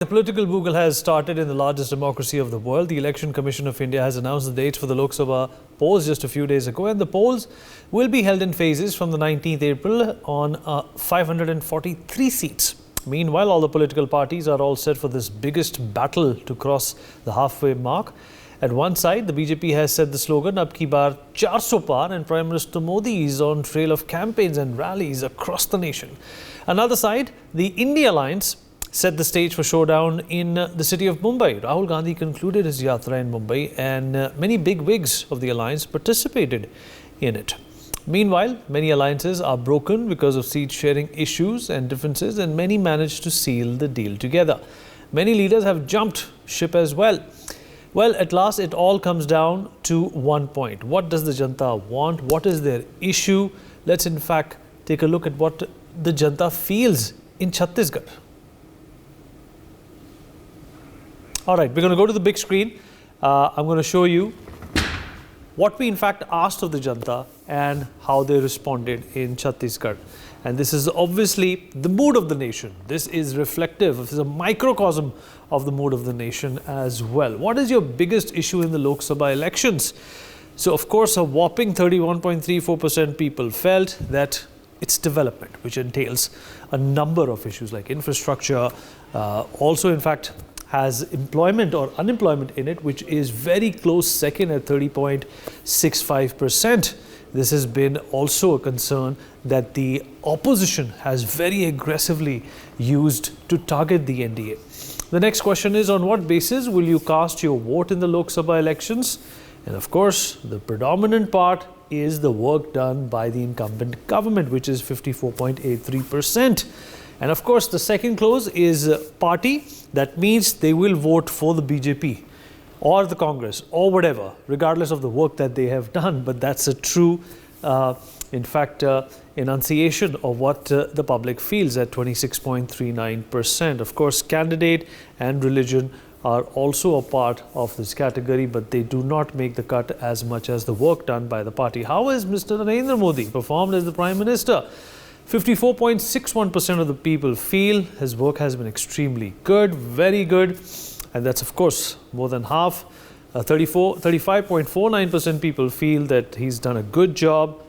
The political bugle has started in the largest democracy of the world. The Election Commission of India has announced the dates for the Lok Sabha polls just a few days ago, and the polls will be held in phases from the 19th April on 543 seats. Meanwhile, all the political parties are all set for this biggest battle to cross the halfway mark. At one side, the BJP has set the slogan Abki baar 400 paar, and Prime Minister Modi is on trail of campaigns and rallies across the nation. Another side, the India Alliance set the stage for showdown in the city of Mumbai. Rahul Gandhi concluded his yatra in Mumbai, and many bigwigs of the alliance participated in it. Meanwhile, many alliances are broken because of seat-sharing issues and differences, and many managed to seal the deal together. Many leaders have jumped ship as well. Well, at last, it all comes down to one point. What does the junta want? What is their issue? Let's in fact take a look at what the junta feels in Chhattisgarh. All right, we're going to go to the big screen. I'm going to show you what we in fact asked of the junta and how they responded in Chhattisgarh. And this is obviously the mood of the nation. This is reflective, this is a microcosm of the mood of the nation as well. What is your biggest issue in the Lok Sabha elections? So, of course, a whopping 31.34% people felt that it's development, which entails a number of issues like infrastructure, also in fact has employment or unemployment in it, which is very close second at 30.65%. This has been also a concern that the opposition has very aggressively used to target the NDA. The next question is, on what basis will you cast your vote in the Lok Sabha elections? And of course, the predominant part is the work done by the incumbent government, which is 54.83%. And of course, the second clause is party. That means they will vote for the BJP or the Congress or whatever, regardless of the work that they have done. But that's a true, enunciation of what the public feels at 26.39%. Of course, candidate and religion are also a part of this category, but they do not make the cut as much as the work done by the party. How has Mr. Narendra Modi performed as the Prime Minister? 54.61% of the people feel his work has been extremely good, very good. And that's, of course, more than half. 35.49% people feel that he's done a good job.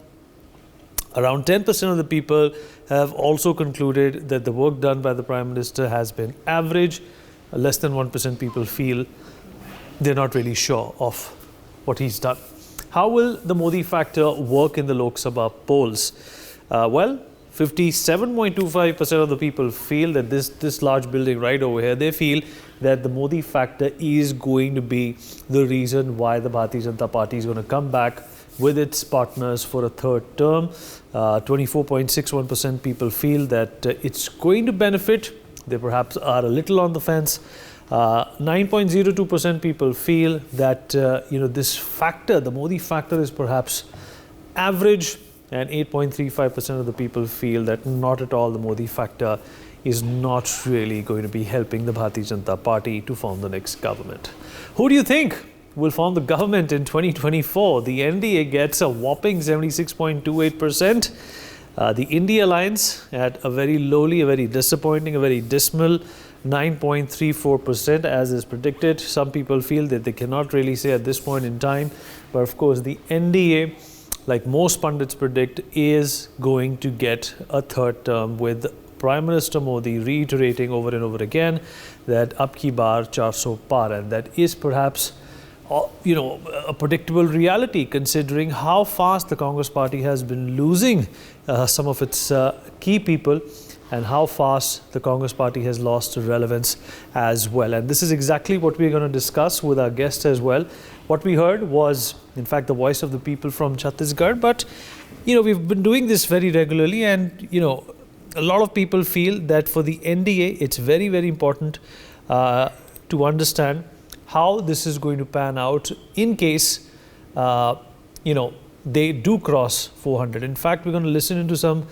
Around 10% of the people have also concluded that the work done by the Prime Minister has been average. Less than 1% people feel they're not really sure of what he's done. How will the Modi factor work in the Lok Sabha polls? 57.25% of the people feel that this large building right over here, they feel that the Modi factor is going to be the reason why the Bharatiya Janata Party is going to come back with its partners for a third term. 24.61% people feel that it's going to benefit. They perhaps are a little on the fence. 9.02% people feel that this factor, the Modi factor, is perhaps average. And 8.35% of the people feel that not at all, the Modi factor is not really going to be helping the Bharatiya Janata Party to form the next government. Who do you think will form the government in 2024? The NDA gets a whopping 76.28%. The India Alliance at a very lowly, a very disappointing, a very dismal 9.34%, as is predicted. Some people feel that they cannot really say at this point in time. But of course, the NDA, like most pundits predict, is going to get a third term, with Prime Minister Modi reiterating over and over again that Abki baar 400 paar, and that is perhaps a predictable reality, considering how fast the Congress party has been losing some of its key people, and how fast the Congress party has lost relevance as well. And this is exactly what we're going to discuss with our guest as well. What we heard was, in fact, the voice of the people from Chhattisgarh. But, we've been doing this very regularly, and, a lot of people feel that for the NDA, it's very, very important to understand how this is going to pan out in case, they do cross 400. In fact, we're going to listen into some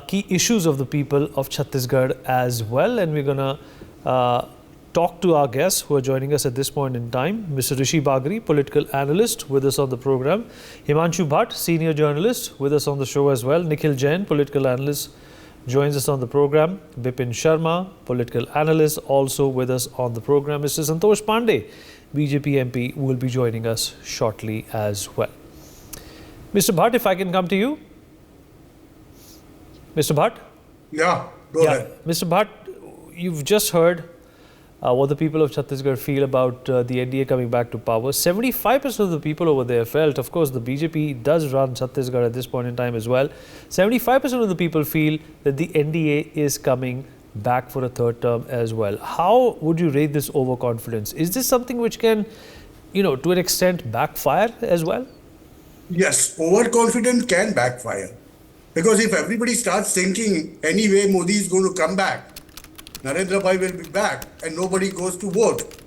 key issues of the people of Chhattisgarh as well. And we're going to talk to our guests who are joining us at this point in time. Mr. Rishi Bagri, political analyst, with us on the program. Himanshu Bhatt, senior journalist, with us on the show as well. Nikhil Jain, political analyst, joins us on the program. Bipin Sharma, political analyst, also with us on the program. Mr. Santosh Pandey, BJP MP, will be joining us shortly as well. Mr. Bhatt, if I can come to you. Mr. Bhatt? Yeah, go ahead. Mr. Bhatt, you've just heard what the people of Chhattisgarh feel about the NDA coming back to power. 75% of the people over there felt, of course, the BJP does run Chhattisgarh at this point in time as well. 75% of the people feel that the NDA is coming back for a third term as well. How would you rate this overconfidence? Is this something which can, to an extent backfire as well? Yes, overconfidence can backfire. Because if everybody starts thinking, anyway, Modi is going to come back, Narendra Bhai will be back, and nobody goes to vote,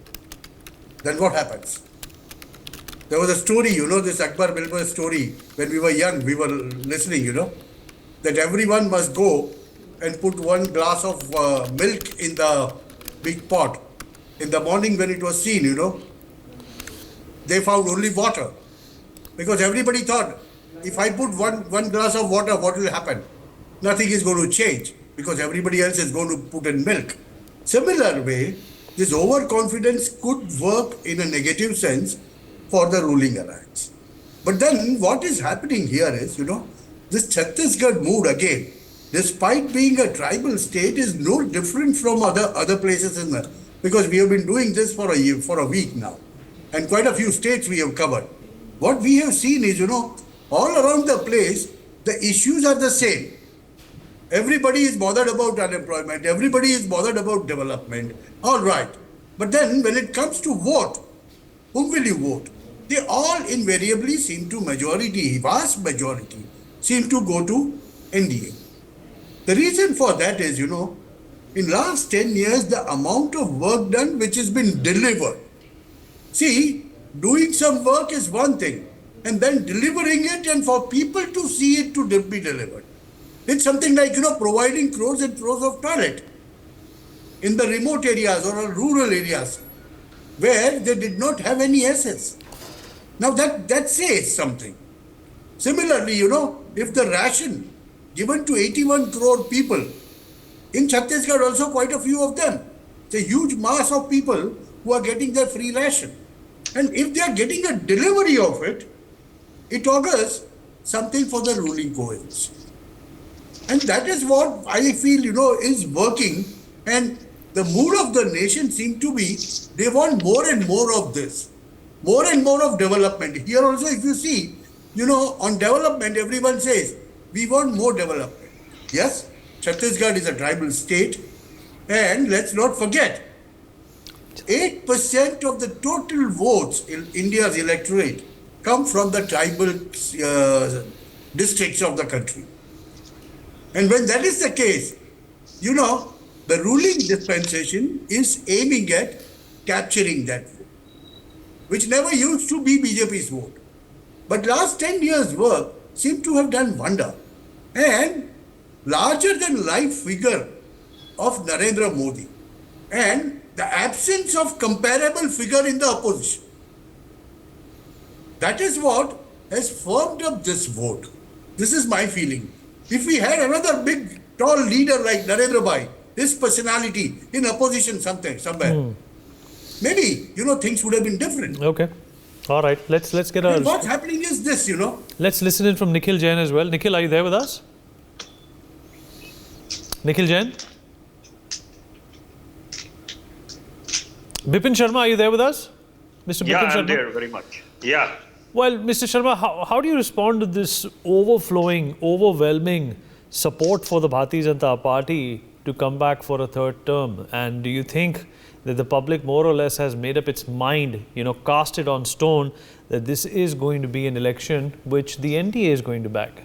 then what happens? There was a story, this Akbar Bilbar story, when we were young, we were listening, that everyone must go and put one glass of milk in the big pot. In the morning when it was seen, they found only water. Because everybody thought, if I put one glass of water, what will happen? Nothing is going to change because everybody else is going to put in milk. Similar way, this overconfidence could work in a negative sense for the ruling alliance. But then what is happening here is, this Chhattisgarh mood again, despite being a tribal state, is no different from other places in the, because we have been doing this for a week now. And quite a few states we have covered. What we have seen is, all around the place, the issues are the same. Everybody is bothered about unemployment. Everybody is bothered about development. All right. But then when it comes to vote, whom will you vote? They all invariably seem to vast majority, seem to go to NDA. The reason for that is, in last 10 years, the amount of work done which has been delivered. See, doing some work is one thing. And then delivering it and for people to see it to be delivered. It's something like, providing crores and crores of toilet in the remote areas or rural areas where they did not have any assets. Now that says something. Similarly, if the ration given to 81 crore people, in Chhattisgarh also quite a few of them, it's a huge mass of people who are getting their free ration. And if they are getting a delivery of it, it augurs something for the ruling coalition. And that is what I feel, is working. And the mood of the nation seems to be, they want more and more of this. More and more of development. Here also, if you see, on development, everyone says, we want more development. Yes, Chhattisgarh is a tribal state. And let's not forget, 8% of the total votes in India's electorate come from the tribal districts of the country. And when that is the case, the ruling dispensation is aiming at capturing that vote, which never used to be BJP's vote. But last 10 years' work seemed to have done wonder. And larger than life figure of Narendra Modi and the absence of comparable figure in the opposition. That is what has formed up this vote. This is my feeling. If we had another big, tall leader like Narendra Bhai, his personality in opposition somewhere, maybe, things would have been different. Okay. All right. Let's get a... What's happening is this, Let's listen in from Nikhil Jain as well. Nikhil, are you there with us? Nikhil Jain? Bipin Sharma, are you there with us? Mr. Bipin Sharma? I'm there very much. Yeah. Well, Mr. Sharma, how do you respond to this overwhelming support for the Bharatiya Janata Party to come back for a third term? And do you think that the public more or less has made up its mind, cast it on stone, that this is going to be an election which the NDA is going to back?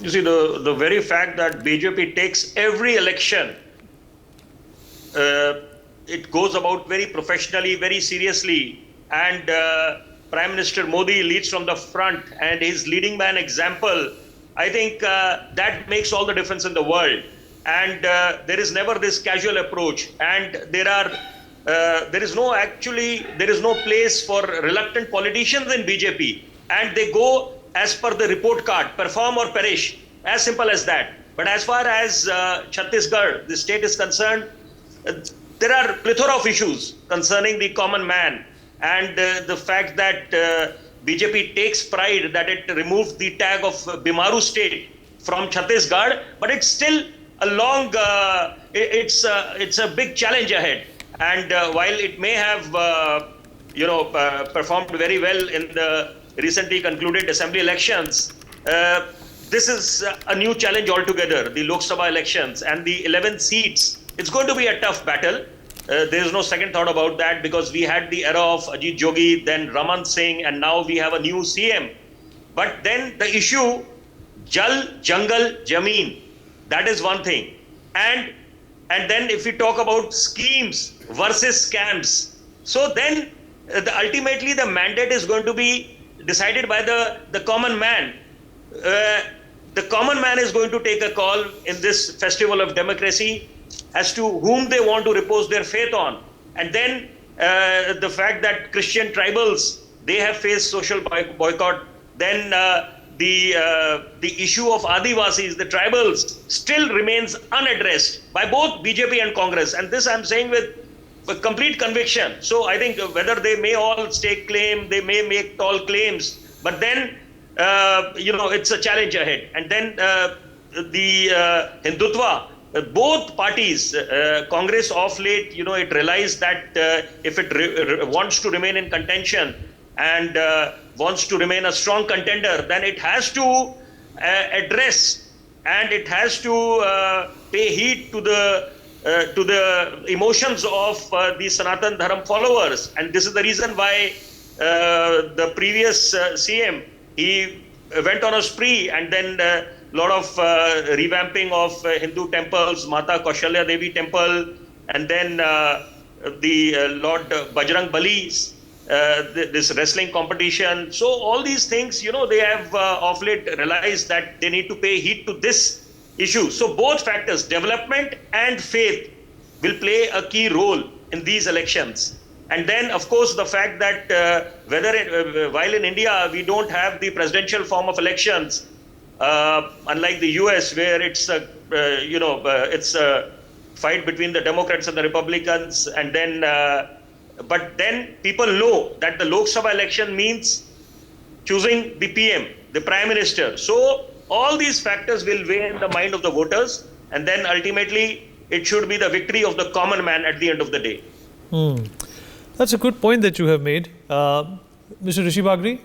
You see, the very fact that BJP takes every election, it goes about very professionally, very seriously, and Prime Minister Modi leads from the front and is leading by an example. I think that makes all the difference in the world. And there is never this casual approach. And there is no place for reluctant politicians in BJP. And they go as per the report card, perform or perish, as simple as that. But as far as Chhattisgarh, the state is concerned, there are a plethora of issues concerning the common man, and the fact that BJP takes pride that it removed the tag of Bimaru state from Chhattisgarh, but it's still a long, it's a big challenge ahead. And while it may have, performed very well in the recently concluded assembly elections, this is a new challenge altogether, the Lok Sabha elections and the 11 seats. It's going to be a tough battle. There is no second thought about that, because we had the era of Ajit Jogi, then Raman Singh, and now we have a new CM. But then the issue, Jal, Jungle, Jameen, that is one thing. And then if we talk about schemes versus scams, so then ultimately the mandate is going to be decided by the common man. The common man is going to take a call in this festival of democracy as to whom they want to repose their faith on. And then the fact that Christian tribals, they have faced social boycott, then the issue of Adivasis, the tribals, still remains unaddressed by both BJP and Congress. And this I'm saying with complete conviction. So I think whether they may all stake claim, they may make tall claims, but then it's a challenge ahead. And then the Hindutva, both parties, Congress of late, it realized that if it wants to remain in contention and wants to remain a strong contender, then it has to address and it has to pay heed to the emotions of the Sanatan Dharam followers. And this is the reason why the previous CM, he went on a spree, and then a lot of revamping of Hindu temples, Mata Kaushalya Devi temple, and then the Lord Bajrang Bali's, this wrestling competition. So all these things, they have of late realized that they need to pay heed to this issue. So both factors, development and faith, will play a key role in these elections. And then, of course, the fact that while in India we don't have the presidential form of elections, unlike the US, where it's it's a fight between the Democrats and the Republicans, and then but then people know that the Lok Sabha election means choosing the PM, the Prime Minister. So all these factors will weigh in the mind of the voters, and then ultimately it should be the victory of the common man at the end of the day. That's a good point that you have made. Mr. Rishi Bagri?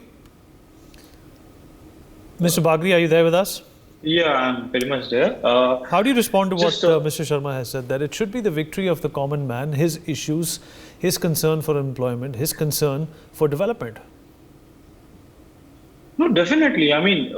Mr. Bagri, are you there with us? Yeah, I'm very much there. How do you respond to what Mr. Sharma has said, that it should be the victory of the common man, his issues, his concern for employment, his concern for development? No, definitely. I mean,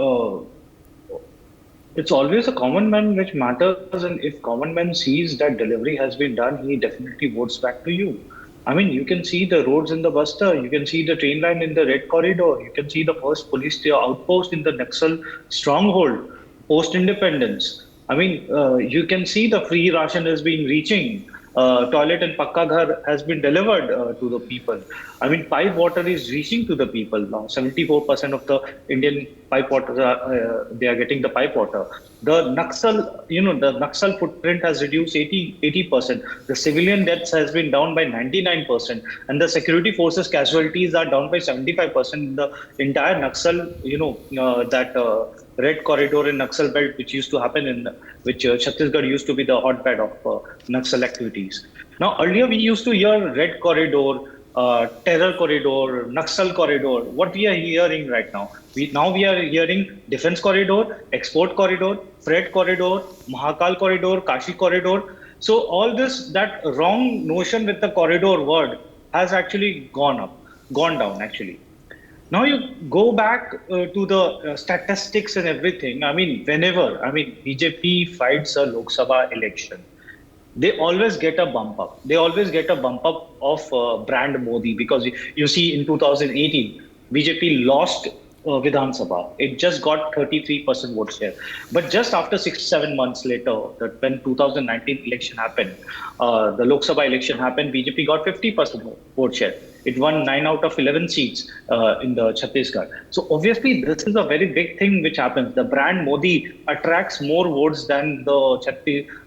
it's always a common man which matters, and if common man sees that delivery has been done, he definitely votes back to you. I mean, you can see the roads in the Bastar, you can see the train line in the Red Corridor, you can see the first police outpost in the Naxal stronghold, post-independence. I mean, you can see the free ration has been reaching. Toilet and Pakka Ghar has been delivered to the people. I mean, pipe water is reaching to the people now. 74% of the Indian pipe water, they are getting the pipe water. The Naxal footprint has reduced 80%. The civilian deaths has been down by 99%. And the security forces casualties are down by 75%. In the entire Naxal, that Red Corridor in Naxal belt, which used to happen which Chhattisgarh used to be the hotbed of Naxal activities. Now, earlier we used to hear Red Corridor, Terror Corridor, Naxal Corridor. What we are hearing right now? We are hearing Defense Corridor, Export Corridor, Freight Corridor, Mahakal Corridor, Kashi Corridor. So all this, that wrong notion with the corridor word has actually gone down actually. Now you go back to the statistics and everything. I mean, BJP fights a Lok Sabha election, they always get a bump up. They always get a bump up of brand Modi, because you see in 2018, BJP lost Vidhan Sabha. It just got 33% vote share. But just after 6-7 months later, that when 2019 election happened, the Lok Sabha election happened, BJP got 50% vote share. It won 9 out of 11 seats in the Chhattisgarh. So obviously, this is a very big thing which happens. The brand Modi attracts more votes than the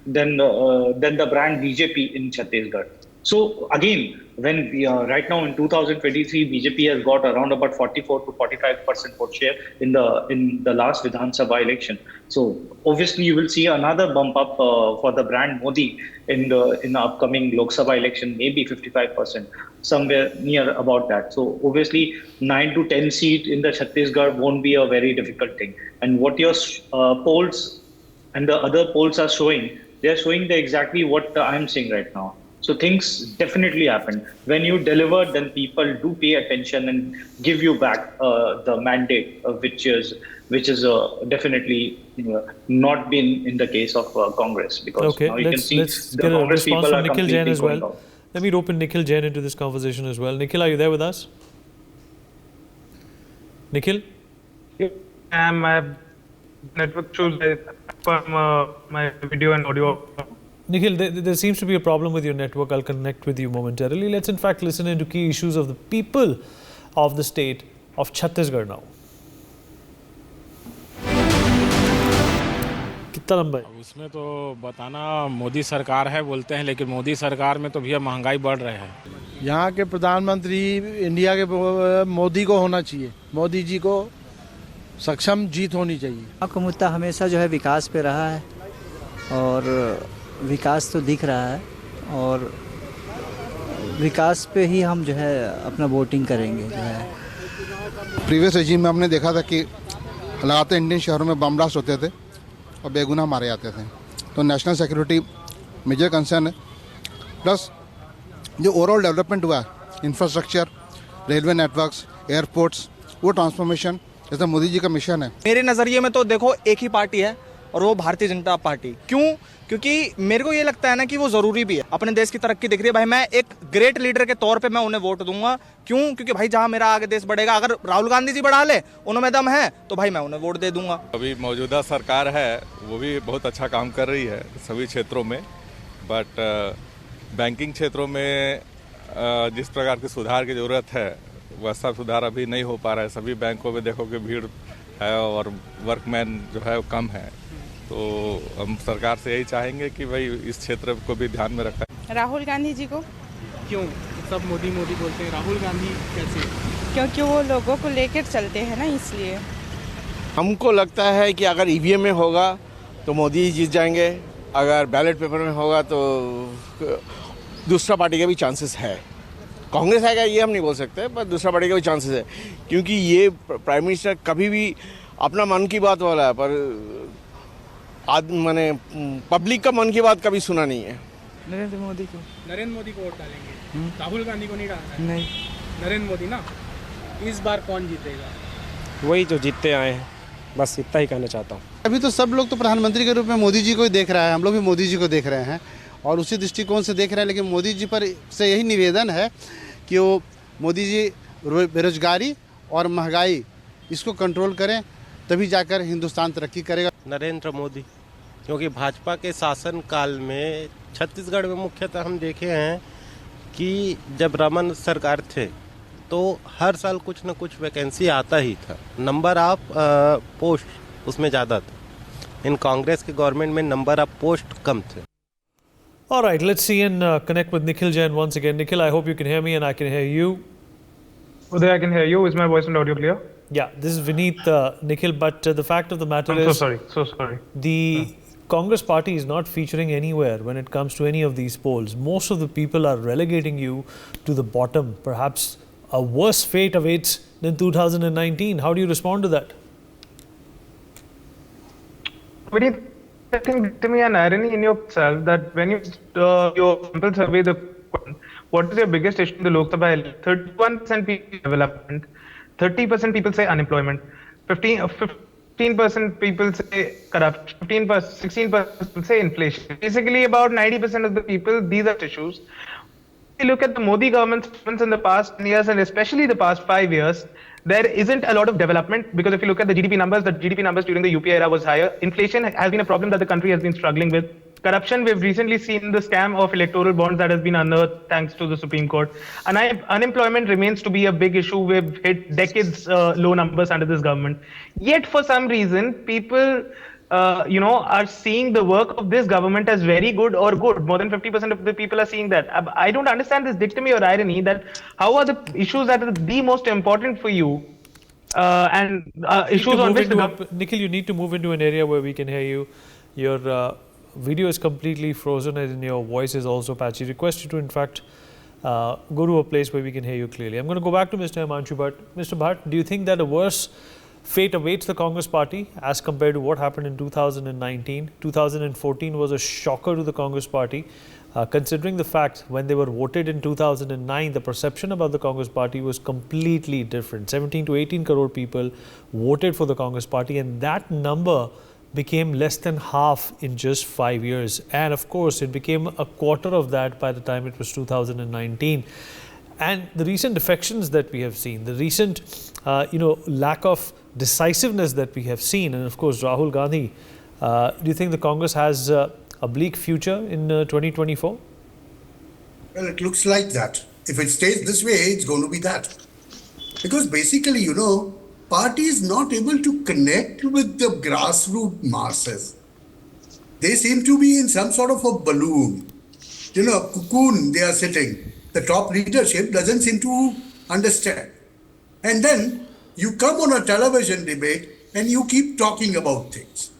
brand BJP in Chhattisgarh. So again, when we are right now in 2023, BJP has got around about 44 to 45% vote share in the last Vidhan Sabha election. So obviously, you will see another bump up for the brand Modi in the upcoming Lok Sabha election, maybe 55%, somewhere near about that. So obviously, 9 to 10 seat in the Chhattisgarh won't be a very difficult thing. And what your polls and the other polls are showing, they're showing exactly what I'm saying right now. So things definitely happen. When you deliver, then people do pay attention and give you back the mandate, which is definitely not been in the case of Congress, because now you can see let's the get a Congress response people from are Nikhil Jain completely as going well. out. Let me rope in Nikhil Jain into this conversation as well. Nikhil, are you there with us? Nikhil? My network shows from my video and audio. Nikhil, there seems to be a problem with your network. I'll connect with you momentarily. Let's in fact listen into key issues of the people of the state of Chhattisgarh now. कितना लंबा है? उसमें तो बताना मोदी सरकार है बोलते हैं, लेकिन मोदी सरकार में तो भैया महंगाई बढ़ रही है। यहाँ के प्रधानमंत्री इंडिया के मोदी को होना चाहिए। मोदी जी को सक्षम जीत होनी चाहिए। आपका मुद्दा हमेशा जो है विकास पे रहा है और विकास तो दिख रहा है और विकास पे ही हम जो है अपना वोटिंग करेंगे जो है। प्रीवियस रेजिम में हमने देखा था कि लगातार इंडियन शहरों में बम ब्लास्ट होते थे और बेगुनाह मारे जाते थे, तो नेशनल सिक्योरिटी मेजर कंसर्न है। प्लस जो ओवरऑल डेवलपमेंट हुआ है, इंफ्रास्ट्रक्चर, रेलवे नेटवर्क्स, एयरपोर्ट्स, वो ट्रांसफॉर्मेशन जैसा मोदी जी का मिशन है। मेरे नज़रिए में तो देखो एक ही पार्टी है और वो भारतीय जनता पार्टी। क्यों? क्योंकि मेरे को ये लगता है ना कि वो ज़रूरी भी है। अपने देश की तरक्की दिख रही है भाई, मैं एक ग्रेट लीडर के तौर पे मैं उन्हें वोट दूंगा। क्यों? क्योंकि भाई जहां मेरा आगे देश बढ़ेगा, अगर राहुल गांधी जी बढ़ा ले, उनमें दम है, तो भाई मैं उन्हें वोट दे दूंगा। अभी मौजूदा सरकार है वो भी बहुत अच्छा काम कर रही है सभी क्षेत्रों में, बट बैंकिंग क्षेत्रों में जिस प्रकार के सुधार की ज़रूरत है वैसा सुधार अभी नहीं हो पा रहा है। सभी बैंकों में देखो कि भीड़ है और वर्कमैन जो है वो कम है, तो हम सरकार से यही चाहेंगे कि भाई इस क्षेत्र को भी ध्यान में रखें। राहुल गांधी जी को। क्यों सब मोदी मोदी बोलते हैं, राहुल गांधी कैसे? क्योंकि वो लोगों को लेकर चलते हैं ना, इसलिए। हमको लगता है कि अगर ईवीएम में होगा तो मोदी जीत जाएंगे, अगर बैलेट पेपर में होगा तो दूसरा पार्टी के भी चांसेस है। कांग्रेस आएगा ये हम नहीं बोल सकते, पर दूसरा पार्टी के भी चांसेस है, क्योंकि ये प्राइम मिनिस्टर कभी भी अपना मन की बात वाला है, पर मैंने पब्लिक का मन की बात कभी सुना नहीं है। नरेंद्र मोदी को। नरेंद्र मोदी को वोट डालेंगे, राहुल गांधी को नहीं डालना? नहीं, नरेंद्र मोदी ना। इस बार कौन जीतेगा? वही जो जीतते आए हैं, बस इतना ही कहना चाहता हूँ। अभी तो सब लोग तो प्रधानमंत्री के रूप में मोदी जी को ही देख रहा है, हम लोग भी मोदी जी को देख रहे हैं और उसी दृष्टिकोण से देख रहे हैं। लेकिन मोदी जी पर से यही निवेदन है कि वो मोदी जी बेरोजगारी और महंगाई इसको कंट्रोल करें, तभी जाकर हिंदुस्तान तरक्की करेगा। नरेंद्र मोदी, क्योंकि भाजपा के शासन काल में छत्तीसगढ़ में मुख्यतः हम देखे हैं कि जब रमन सरकार थे तो हर साल कुछ न कुछ वैकेंसी आता ही था, नंबर ऑफ पोस्ट उसमें ज़्यादा था। इन कांग्रेस के गवर्नमेंट में नंबर ऑफ पोस्ट कम थे। All right, let's see and connect with Nikhil Jain once again. Nikhil, I hope you can hear me and I can hear you. Uday, I can hear you. Is my voice and audio clear? Yeah, this is Vineet, Nikhil, but the fact of the matter is... So sorry. The Congress party is not featuring anywhere when it comes to any of these polls. Most of the people are relegating you to the bottom. Perhaps a worse fate awaits than 2019. How do you respond to that? Vineet, I think to me an irony in yourself that when you your sample survey the what is your biggest issue in the Lok Sabha? 31% people development, 30% people say unemployment, 15% people say corruption, 16% people say inflation. Basically, about 90% of the people, these are issues. you look at the Modi government's performance in the past 10 years and especially the past 5 years, there isn't a lot of development, because if you look at the GDP numbers during the UP era was higher. Inflation has been a problem that the country has been struggling with. Corruption, we've recently seen the scam of electoral bonds that has been unearthed thanks to the Supreme Court. And unemployment remains to be a big issue. We've hit decades low numbers under this government. Yet for some reason, people are seeing the work of this government as very good or good. More than 50% of the people are seeing that. I don't understand this dichotomy or irony that how are the issues that are the most important for you issues on which Nikhil, you need to move into an area where we can hear you. Your video is completely frozen and your voice is also patchy. Request you to in fact go to a place where we can hear you clearly. I'm going to go back to Mr. Himanshu Bhatt. Mr. Bhatt, do you think that a worse fate awaits the Congress party as compared to what happened in 2019? 2014 was a shocker to the Congress party. Considering the fact when they were voted in 2009, the perception about the Congress party was completely different. 17 to 18 crore people voted for the Congress party, and that number became less than half in just 5 years. And of course, it became a quarter of that by the time it was 2019. And the recent defections that we have seen, the recent lack of decisiveness that we have seen, and of course Rahul Gandhi, do you think the Congress has a bleak future in 2024? Well, it looks like that. If it stays this way, it's going to be that. Because basically, party is not able to connect with the grassroots masses. They seem to be in some sort of a balloon. Cocoon they are sitting. The top leadership doesn't seem to understand. And then you come on a television debate and you keep talking about things.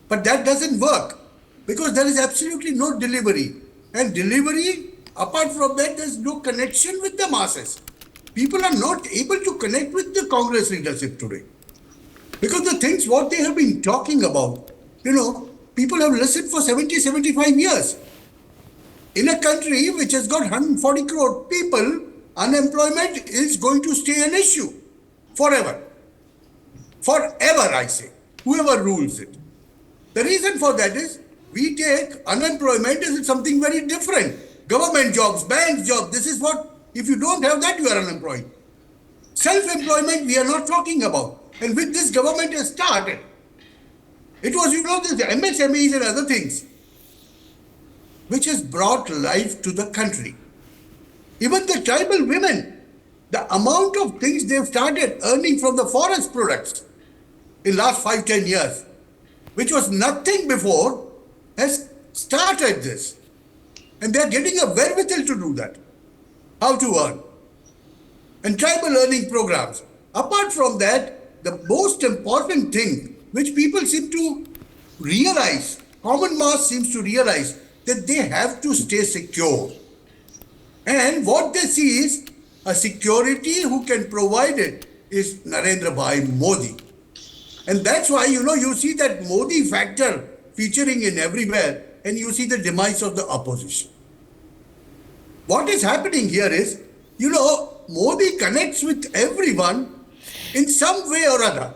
But that doesn't work because there is absolutely no delivery. And delivery, apart from that, there's no connection with the masses. People are not able to connect with the Congress leadership today. Because the things what they have been talking about, people have listened for 70, 75 years. In a country which has got 140 crore people, unemployment is going to stay an issue forever. Forever, I say, whoever rules it. The reason for that is we take unemployment as something very different. Government jobs, bank jobs, this is what, if you don't have that, you are unemployed. Self-employment, we are not talking about. And with this government has started. It was, the MSMEs and other things, which has brought life to the country. Even the tribal women, the amount of things they've started earning from the forest products in last 5-10 years, which was nothing before, has started this. And they're getting a wherewithal to do that. How to earn. And tribal earning programs. Apart from that, the most important thing which people seem to realize, common mass seems to realize, that they have to stay secure. And what they see is a security who can provide it is Narendra Bhai Modi. And that's why, you see that Modi factor featuring in everywhere, and you see the demise of the opposition. What is happening here is, Modi connects with everyone in some way or other.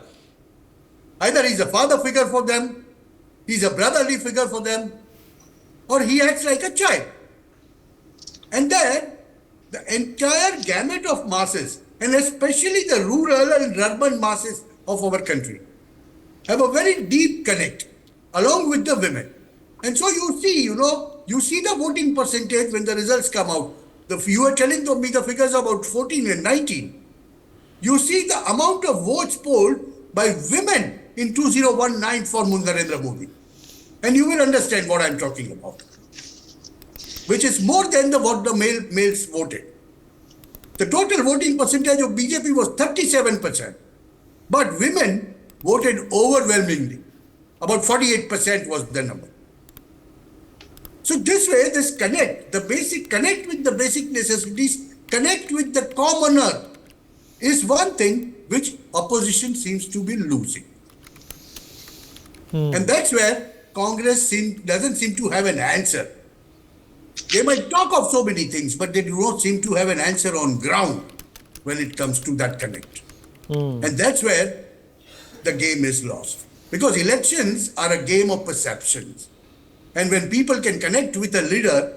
Either he's a father figure for them, he's a brotherly figure for them, or he acts like a child. And then the entire gamut of masses, and especially the rural and urban masses of our country, have a very deep connect along with the women. And so you see, you see the voting percentage when the results come out. You were telling me the figures about 14 and 19. You see the amount of votes polled by women in 2019 for Narendra Modi. And you will understand what I'm talking about. Which is more than what the males voted. The total voting percentage of BJP was 37%. But women voted overwhelmingly. About 48% was the number. So this way, this connect with the basic necessities, connect with the commoner is one thing which opposition seems to be losing. And that's where Congress doesn't seem to have an answer. They might talk of so many things, but they do not seem to have an answer on ground when it comes to that connect. And that's where the game is lost. Because elections are a game of perceptions. And when people can connect with a leader,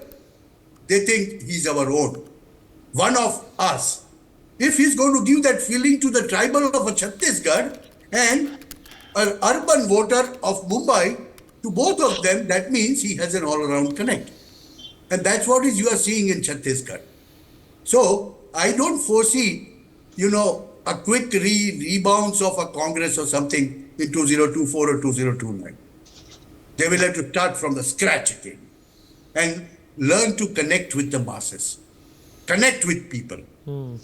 they think he's our own. one of us. If he's going to give that feeling to the tribal of a Chhattisgarh and an urban voter of Mumbai, to both of them, that means he has an all-around connect. And that's what you are seeing in Chhattisgarh. So I don't foresee, a quick rebounds of a Congress or something in 2024 or 2029. They will have to start from the scratch again and learn to connect with the masses, connect with people.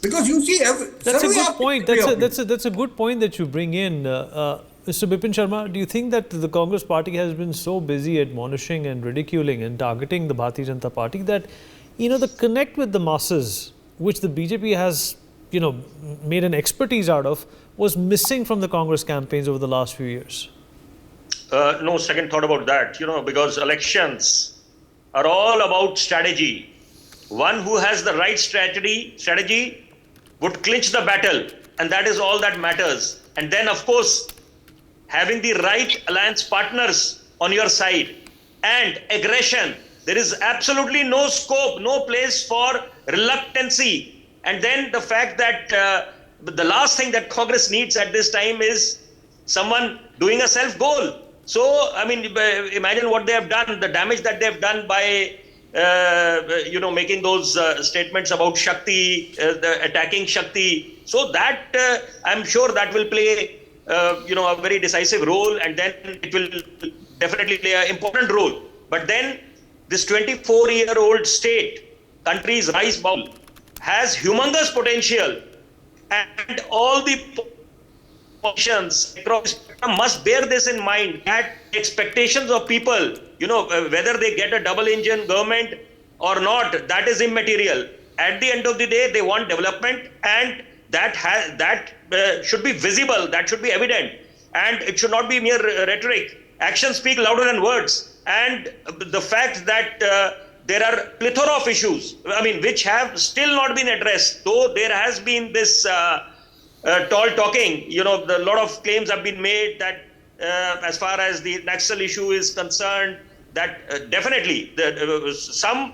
Because you see, that's a good point. That's a good point that you bring in, Mr. Bipin Sharma. Do you think that the Congress Party has been so busy admonishing and ridiculing and targeting the Bharatiya Janata Party that, the connect with the masses, which the BJP has, made an expertise out of, was missing from the Congress campaigns over the last few years? No second thought about that, because elections are all about strategy. One who has the right strategy would clinch the battle, and that is all that matters. And then, of course, having the right alliance partners on your side and aggression. There is absolutely no scope, no place for reluctancy. And then the fact that the last thing that Congress needs at this time is someone doing a self-goal. So, imagine what they have done, the damage that they have done by, making those statements about Shakti, attacking Shakti. So that, I'm sure that will play, a very decisive role, and then it will definitely play an important role. But then this 24-year-old country's rice bowl has humongous potential, and all the politicians across must bear this in mind, that expectations of people, whether they get a double-engine government or not, that is immaterial. At the end of the day, they want development, and that should be visible, that should be evident, and it should not be mere rhetoric. Actions speak louder than words. And the fact that there are plethora of issues, which have still not been addressed, though there has been this tall talking, a lot of claims have been made that as far as the Naxal issue is concerned, that definitely some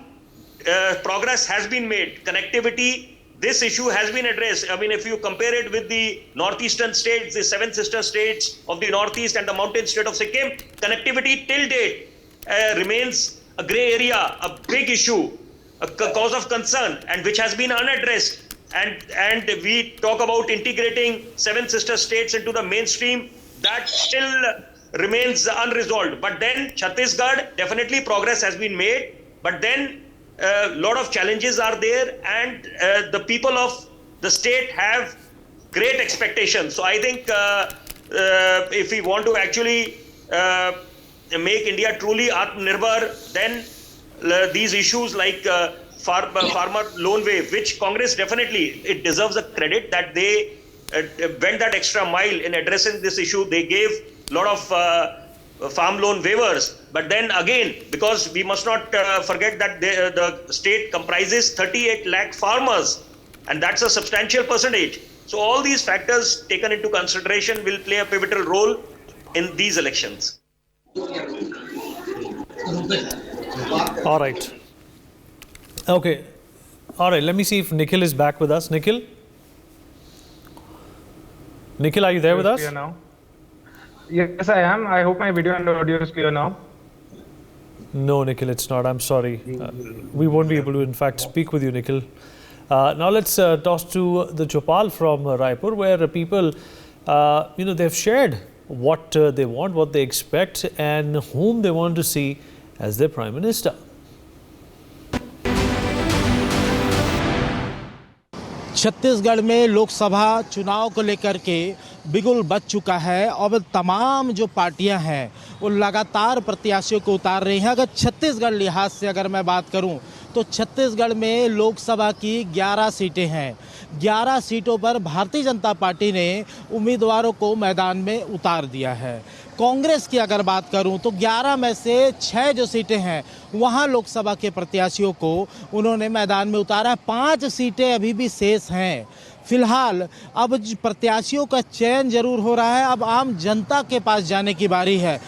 progress has been made. Connectivity, this issue has been addressed. If you compare it with the northeastern states, the 7 sister states of the northeast and the mountain state of Sikkim, connectivity till date remains a grey area, a big issue, a cause of concern, and which has been unaddressed. And we talk about integrating 7 sister states into the mainstream, that still remains unresolved. But then Chhattisgarh, definitely progress has been made, but then a lot of challenges are there, and the people of the state have great expectations. So I think if we want to actually make India truly Atmanirbhar, then these issues like farmer loan wave, which Congress definitely, it deserves a credit that they went that extra mile in addressing this issue. They gave a lot of farm loan waivers. But then again, because we must not forget that the state comprises 38 lakh farmers, and that's a substantial percentage. So all these factors taken into consideration will play a pivotal role in these elections. All right. Okay. All right. Let me see if Nikhil is back with us. Nikhil, are you there with us? Clear now? Yes, I am. I hope my video and audio is clear now. No, Nikhil, it's not. I'm sorry. We won't be able to, in fact, speak with you, Nikhil. Now let's toss to the Chopal from Raipur, where people, they've shared what they want, what they expect, and whom they want to see as their Prime Minister. Chhattisgarh में लोकसभा चुनाव को लेकर के बिगुल बच चुका है। अब तमाम जो पार्टियां हैं वो लगातार प्रत्याशियों को उतार रही हैं। अगर छत्तीसगढ़ लिहाज से अगर मैं बात करूं तो छत्तीसगढ़ में लोकसभा की 11 सीटें हैं। 11 सीटों पर भारतीय जनता पार्टी ने उम्मीदवारों को मैदान में उतार दिया है। कांग्रेस की अगर बात करूं तो 11 में से 6 जो सीटें हैं वहां लोकसभा के प्रत्याशियों को उन्होंने मैदान में उतारा है। 5 सीटें अभी भी शेष हैं। फिलहाल अब प्रत्याशियों का चयन जरूर हो रहा है, अब आम जनता के पास जाने की बारी है।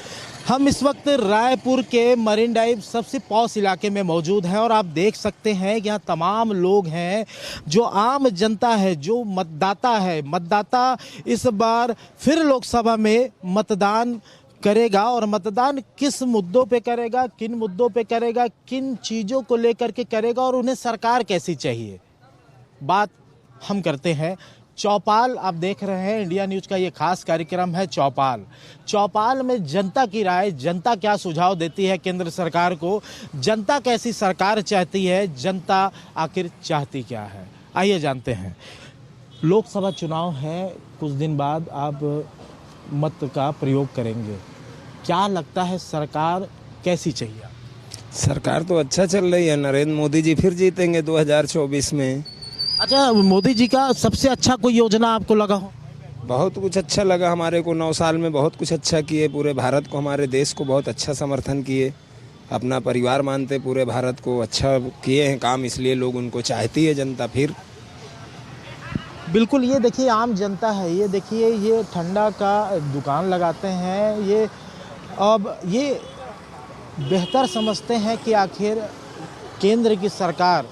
हम इस वक्त रायपुर के मरीन ड्राइव सबसे पॉश इलाके में मौजूद हैं और आप देख सकते हैं कि यहाँ तमाम लोग हैं जो आम जनता है, जो मतदाता है। मतदाता इस बार फिर लोकसभा में मतदान करेगा और मतदान किस मुद्दों पे करेगा, किन मुद्दों पे करेगा, किन चीज़ों को लेकर के करेगा और उन्हें सरकार कैसी चाहिए, बात हम करते हैं। चौपाल आप देख रहे हैं, इंडिया न्यूज़ का ये खास कार्यक्रम है चौपाल। चौपाल में जनता की राय, जनता क्या सुझाव देती है केंद्र सरकार को, जनता कैसी सरकार चाहती है, जनता आखिर चाहती क्या है, आइए जानते हैं। लोकसभा चुनाव है, कुछ दिन बाद आप मत का प्रयोग करेंगे, क्या लगता है सरकार कैसी चाहिए? सरकार तो अच्छा चल रही है, नरेंद्र मोदी जी फिर जीतेंगे 2024 में। अच्छा, मोदी जी का सबसे अच्छा कोई योजना आपको लगा हो? बहुत कुछ अच्छा लगा हमारे को, 9 साल में बहुत कुछ अच्छा किए, पूरे भारत को, हमारे देश को बहुत अच्छा समर्थन किए, अपना परिवार मानते पूरे भारत को, अच्छा किए हैं काम, इसलिए लोग उनको चाहती है जनता फिर। बिल्कुल, ये देखिए आम जनता है, ये देखिए ये ठंडा का दुकान लगाते हैं, ये अब ये बेहतर समझते हैं कि आखिर केंद्र की सरकार,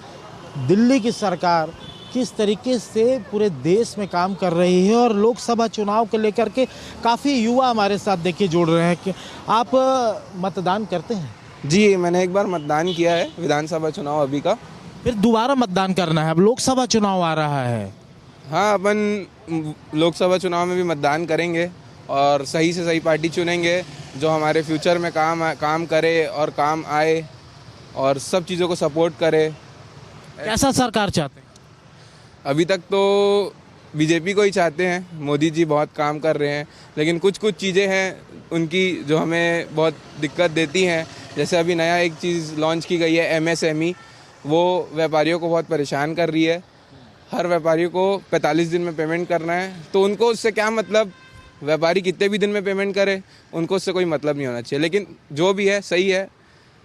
दिल्ली की सरकार किस तरीके से पूरे देश में काम कर रही है। और लोकसभा चुनाव को लेकर के काफ़ी युवा हमारे साथ देखिए जुड़ रहे हैं कि आप मतदान करते हैं? जी, मैंने एक बार मतदान किया है विधानसभा चुनाव अभी का, फिर दोबारा मतदान करना है, अब लोकसभा चुनाव आ रहा है। हाँ, अपन लोकसभा चुनाव में भी मतदान करेंगे और सही से सही पार्टी चुनेंगे जो हमारे फ्यूचर में काम करे और काम आए और सब चीज़ों को सपोर्ट करे। कैसा सरकार चाहते हैं? अभी तक तो बीजेपी को ही चाहते हैं, मोदी जी बहुत काम कर रहे हैं, लेकिन कुछ चीज़ें हैं उनकी जो हमें बहुत दिक्कत देती हैं। जैसे अभी नया एक चीज़ लॉन्च की गई है MSME, वो व्यापारियों को बहुत परेशान कर रही है। हर व्यापारी को 45 दिन में पेमेंट करना है, तो उनको उससे क्या मतलब, व्यापारी कितने भी दिन में पेमेंट करे उनको उससे कोई मतलब नहीं होना चाहिए। लेकिन जो भी है सही है,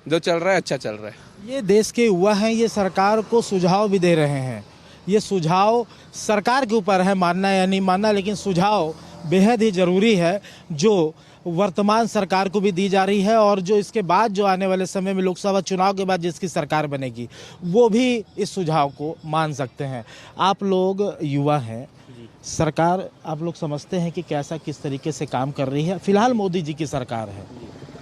जो चल रहा है अच्छा चल रहा है। ये देश के युवा हैं, ये सरकार को सुझाव भी दे रहे हैं। ये सुझाव सरकार के ऊपर है मानना या नहीं मानना, लेकिन सुझाव बेहद ही ज़रूरी है जो वर्तमान सरकार को भी दी जा रही है और जो इसके बाद जो आने वाले समय में लोकसभा चुनाव के बाद जिसकी सरकार बनेगी वो भी इस सुझाव को मान सकते हैं। आप लोग युवा हैं, सरकार आप लोग समझते हैं कि कैसा किस तरीके से काम कर रही है? फिलहाल मोदी जी की सरकार है,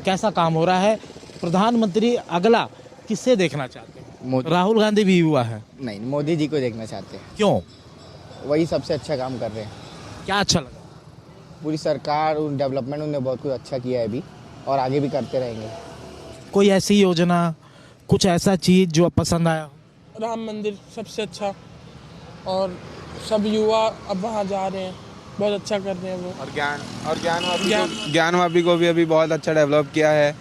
कैसा काम हो रहा है? प्रधानमंत्री अगला किसे देखना चाहते हैं? राहुल गांधी भी युवा है। नहीं, मोदी जी को देखना चाहते हैं। क्यों? वही सबसे अच्छा काम कर रहे हैं। क्या अच्छा लगा? पूरी सरकार और डेवलपमेंट उन्होंने बहुत कुछ अच्छा किया है अभी और आगे भी करते रहेंगे। कोई ऐसी योजना, कुछ ऐसा चीज़ जो पसंद आया? राम मंदिर सबसे अच्छा, और सब युवा अब वहाँ जा रहे हैं, बहुत अच्छा कर रहे हैं वो। और ज्ञानवापी को भी अभी बहुत अच्छा डेवलप किया है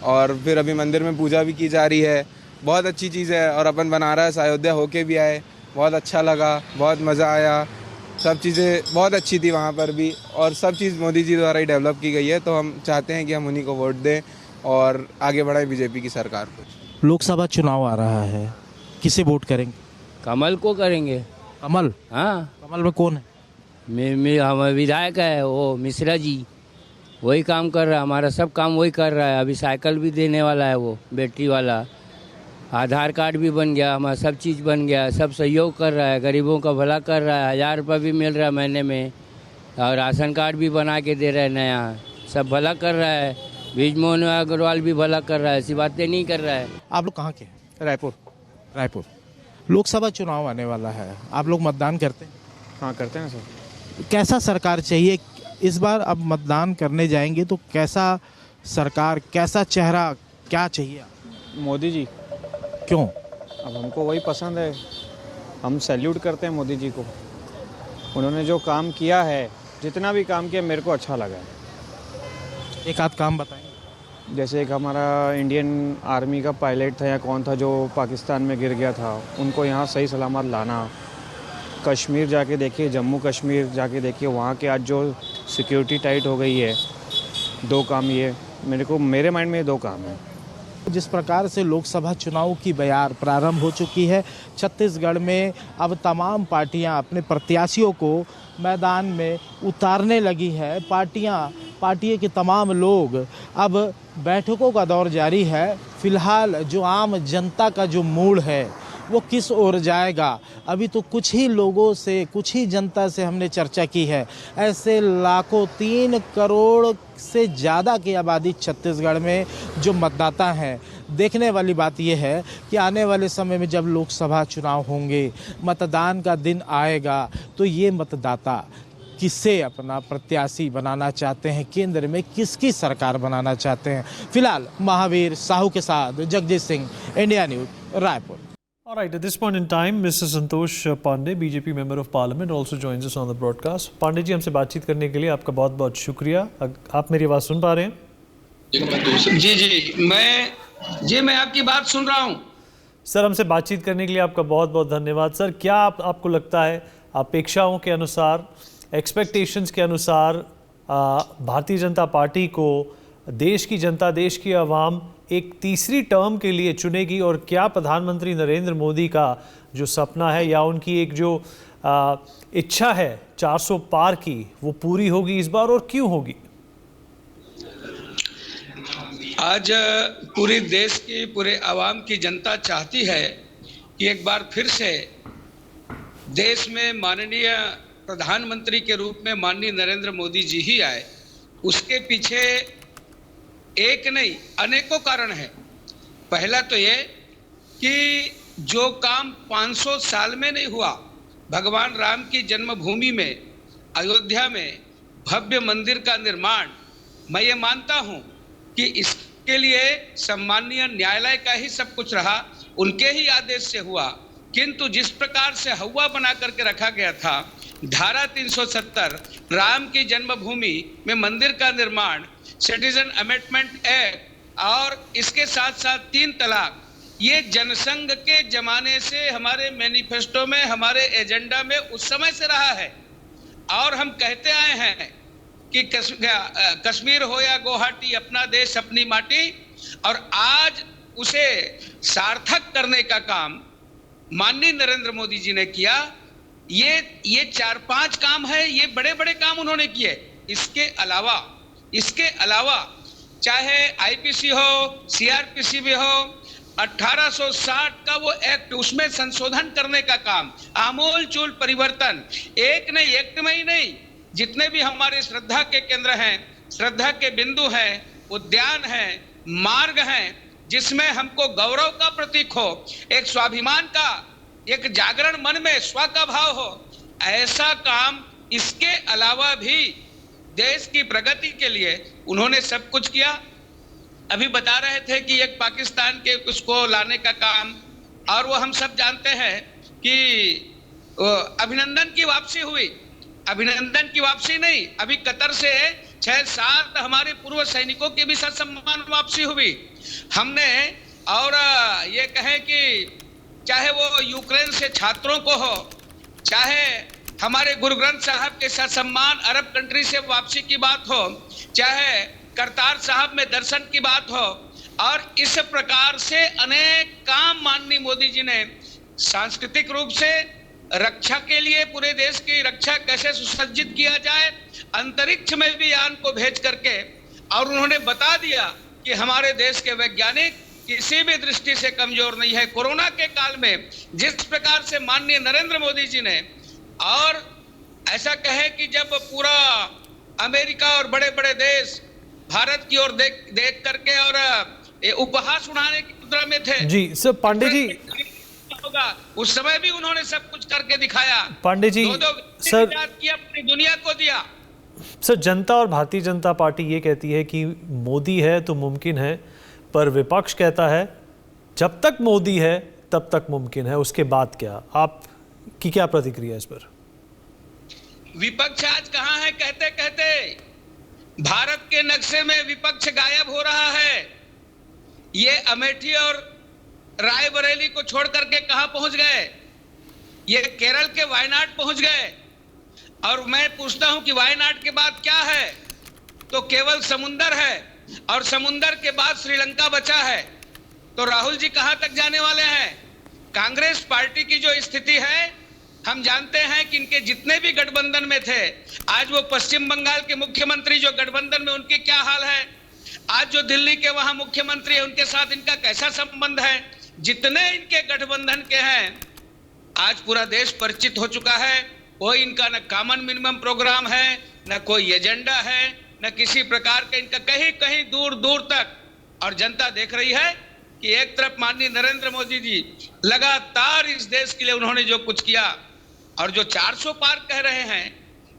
और फिर अभी मंदिर में पूजा भी की जा रही है, बहुत अच्छी चीज़ है। और अपन बनारस अयोध्या होके भी आए, बहुत अच्छा लगा, बहुत मज़ा आया, सब चीज़ें बहुत अच्छी थी वहाँ पर भी, और सब चीज़ मोदी जी द्वारा ही डेवलप की गई है। तो हम चाहते हैं कि हम उन्हीं को वोट दें और आगे बढ़ाएं बीजेपी की सरकार को। लोकसभा चुनाव आ रहा है, किसे वोट करेंगे? कमल को करेंगे। कमल? हाँ। कमल में कौन है? हमारे विधायक है वो मिश्रा जी, वही काम कर रहा है, हमारा सब काम वही कर रहा है। अभी साइकिल भी देने वाला है वो, बैटरी वाला, आधार कार्ड भी बन गया, हमारा सब चीज़ बन गया, सब सहयोग कर रहा है, गरीबों का भला कर रहा है। 1000 रुपये भी मिल रहा है महीने में, और राशन कार्ड भी बना के दे रहा है नया, सब भला कर रहा है। बीज मोहन अग्रवाल भी भला कर रहा है, ऐसी बातें नहीं कर रहा है। आप लोग कहाँ के हैं? रायपुर। रायपुर। लोकसभा चुनाव आने वाला है, आप लोग मतदान करते हैं? हाँ, करते हैं सर। कैसा सरकार चाहिए इस बार? अब मतदान करने जाएंगे तो कैसा सरकार, कैसा चेहरा, क्या चाहिए? मोदी जी। क्यों? अब हमको वही पसंद है, हम सैल्यूट करते हैं मोदी जी को। उन्होंने जो काम किया है, जितना भी काम किया, मेरे को अच्छा लगा है। एक आध काम बताएं। जैसे एक हमारा इंडियन आर्मी का पायलट था या कौन था जो पाकिस्तान में गिर गया था, उनको यहाँ सही सलामत लाना। कश्मीर जाके देखिए, जम्मू कश्मीर जाके देखिए, वहाँ के आज जो सिक्योरिटी टाइट हो गई है। 2 काम ये मेरे माइंड में 2 काम है। जिस प्रकार से लोकसभा चुनाव की बयार प्रारंभ हो चुकी है, छत्तीसगढ़ में अब तमाम पार्टियां अपने प्रत्याशियों को मैदान में उतारने लगी है। पार्टियां पार्टी के तमाम लोग। अब बैठकों का दौर जारी है। फिलहाल जो आम जनता का जो मूड है वो किस ओर जाएगा, अभी तो कुछ ही लोगों से, कुछ ही जनता से हमने चर्चा की है। ऐसे लाखों 3 करोड़ से ज़्यादा की आबादी छत्तीसगढ़ में जो मतदाता हैं। देखने वाली बात यह है कि आने वाले समय में जब लोकसभा चुनाव होंगे, मतदान का दिन आएगा, तो ये मतदाता किसे अपना प्रत्याशी बनाना चाहते हैं, केंद्र में किसकी सरकार बनाना चाहते हैं। फिलहाल महावीर साहू के साथ Jagjit Singh, India news, Raipur. All right, at this point in time, Mr. Santosh Pandey, BJP Member of Parliament, also joins us on the broadcast. Pandey ji, हमसे बातचीत करने के लिए आपका बहुत बहुत शुक्रिया। आप मेरी आवाज़ सुन पा रहे हैं? जी, मैं आपकी बात सुन रहा हूं। सर, हमसे बातचीत करने के लिए आपका बहुत बहुत धन्यवाद। सर, क्या आपको लगता है, अपेक्षाओं के अनुसार, एक्सपेक्टेशंस के अनुसार, भारतीय जनता पार्टी को देश की जनता, देश की आवाम एक तीसरी टर्म के लिए चुनेगी, और क्या प्रधानमंत्री नरेंद्र मोदी का जो सपना है या उनकी एक जो इच्छा है 400 पार की, वो पूरी होगी इस बार, और क्यों होगी? आज पूरे देश की, पूरे आवाम की जनता चाहती है कि एक बार फिर से देश में माननीय प्रधानमंत्री के रूप में माननीय नरेंद्र मोदी जी ही आए। उसके पीछे एक नहीं, अनेकों कारण है। पहला तो ये कि जो काम 500 साल में नहीं हुआ, भगवान राम की जन्मभूमि में अयोध्या में भव्य मंदिर का निर्माण, मैं ये मानता हूँ कि इसके लिए सम्मानीय न्यायालय का ही सब कुछ रहा, उनके ही आदेश से हुआ। किंतु जिस प्रकार से हवा बना करके रखा गया था, धारा 370, राम की जन्मभूमि में मंदिर का निर्माण, सिटीजन अमेंडमेंट एक्ट और इसके साथ साथ 3 तलाक, ये जनसंघ के जमाने से हमारे मैनिफेस्टो में, हमारे एजेंडा में उस समय से रहा है। और हम कहते आए हैं कि कश्मीर हो या गुवाहाटी, अपना देश अपनी माटी, और आज उसे सार्थक करने का काम माननीय नरेंद्र मोदी जी ने किया। ये 4-5 काम है, ये बड़े बड़े काम उन्होंने किए। इसके अलावा चाहे आईपीसी हो, सीआरपीसी भी हो, 1860 का वो एक्ट, उसमें संशोधन करने का काम, आमूल चूल परिवर्तन, एक नहीं, एक्ट में ही नहीं, जितने भी हमारे श्रद्धा के केंद्र हैं, श्रद्धा के बिंदु हैं, उद्यान हैं, मार्ग हैं, जिसमें हमको गौरव का प्रतीक हो, एक स्वाभिमान का, एक जागरण मन में स्व का भाव हो, ऐसा काम इसके अलावा भी देश की प्रगति के लिए उन्होंने सब कुछ किया। अभी बता रहे थे कि एक पाकिस्तान के उसको लाने का काम, और वो हम सब जानते हैं कि अभिनंदन की वापसी हुई। अभिनंदन की वापसी नहीं, अभी कतर से 6-7 हमारे पूर्व सैनिकों की भी ससम्मान वापसी हुई हमने। और ये कहें कि चाहे वो यूक्रेन से छात्रों को हो, चाहे हमारे गुरु ग्रंथ साहब के ससम्मान अरब कंट्री से वापसी की बात हो, चाहे करतार साहब में दर्शन की बात हो, और इस प्रकार से अनेक काम माननीय मोदी जी ने सांस्कृतिक रूप से रक्षा के लिए, पूरे देश की रक्षा कैसे सुसज्जित किया जाए, अंतरिक्ष में भी यान को भेज करके, और उन्होंने बता दिया कि हमारे देश के वैज्ञानिक किसी भी दृष्टि से कमजोर नहीं है। कोरोना के काल में जिस प्रकार से माननीय नरेंद्र मोदी जी ने, और ऐसा कहे कि जब पूरा अमेरिका और बड़े बड़े देश भारत की ओर देख करके और उपहास उड़ाने की मुद्रा में थे। जी सर, पांडे जी, होगा उस समय भी उन्होंने सब कुछ करके दिखाया। पांडे जी, सर किया, अपनी दुनिया को दिया। सर, जनता और भारतीय जनता पार्टी ये कहती है कि मोदी है तो मुमकिन है, पर विपक्ष कहता है जब तक मोदी है तब तक मुमकिन है, उसके बाद क्या? आपकी क्या प्रतिक्रिया इस पर? विपक्ष आज कहां है? कहते कहते भारत के नक्शे में विपक्ष गायब हो रहा है। ये अमेठी और रायबरेली को छोड़ करके कहां पहुंच गए? ये केरल के वायनाड पहुंच गए। और मैं पूछता हूं कि वायनाड के बाद क्या है? तो केवल समुंदर है, और समुंदर के बाद श्रीलंका बचा है। तो राहुल जी कहां तक जाने वाले हैं? कांग्रेस पार्टी की जो स्थिति है हम जानते हैं कि इनके जितने भी गठबंधन में थे, आज वो पश्चिम बंगाल के मुख्यमंत्री जो गठबंधन में, उनके क्या हाल है। आज जो दिल्ली के वहां मुख्यमंत्री है, उनके साथ इनका कैसा संबंध है। जितने इनके गठबंधन के हैं, आज पूरा देश परिचित हो चुका है। कोई इनका न कॉमन मिनिमम प्रोग्राम है, न कोई एजेंडा है, न किसी प्रकार का इनका कहीं कहीं दूर दूर तक। और जनता देख रही है कि एक तरफ माननीय नरेंद्र मोदी जी लगातार इस देश के लिए उन्होंने जो कुछ किया, और जो 400 पार कह रहे हैं,